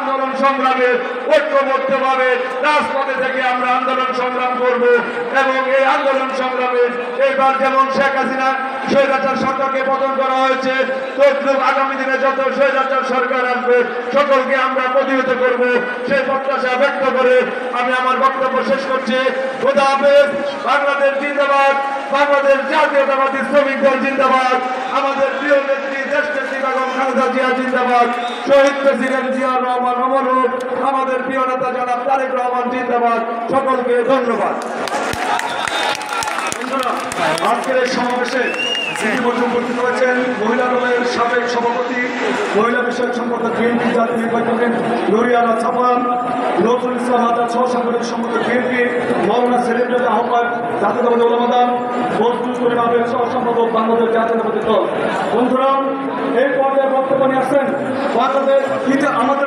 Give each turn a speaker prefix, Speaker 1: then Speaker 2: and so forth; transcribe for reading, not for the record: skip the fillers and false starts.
Speaker 1: আন্দোলন সংগ্রামে ঐক্যবদ্ধভাবে রাজপথে থেকে আমরা আন্দোলন সংগ্রাম করব এবং এই আন্দোলন সংগ্রামে এইবার যেমন শেখ হাসিনা স্বৈরাচার সরকারকে পতন করা হয়েছে, তদ্রুপ আগামী দিনে যত স্বৈরাচার সরকার আসবে সকলকে আমরা প্রতিহত করব, সেই প্রত্যাশা ব্যক্ত করে আমি আমার বক্তব্য শেষ করছি। খোদা হাফেজ। বাংলাদেশ জিন্দাবাদ, বাংলাদেশ জাতীয়তাবাদী শ্রমিক দল জিন্দাবাদ, আমাদের প্রিয় নেত্রী দেশনেত্রী বেগম খালেদা জিয়া জিন্দাবাদ, শহীদ প্রেসিডেন্ট জিয়াউর রহমান অমর হোক, আমাদের প্রিয় নেতা জনাব তারেক রহমান জিন্দাবাদ। সকলকে ধন্যবাদ। আজকের এই সমাবেশে ইতিমধ্যে উপস্থিত হয়েছেন মহিলা দলের সাবেক সভাপতি, মহিলা বিষয়ক সম্পাদক বিএনপি জাতীয় নির্বাহী কমিটির নুরিয়ানা ছাপান, নজরুল ইসলাম আজাদ সহ সাংগঠনিক সম্পাদক বিএনপি, মৌলানা সেলিম রেজা আহ্বায়ক জাতীয়তাবাদী ওলামা দল, বজলুল করিম আবেদ সহ সম্পাদক বাংলাদেশ জাতীয়তাবাদী দল। বন্ধুরা, এই পর্যায়ে বক্তব্য নিয়ে আসছেন বাংলাদেশ আমাদের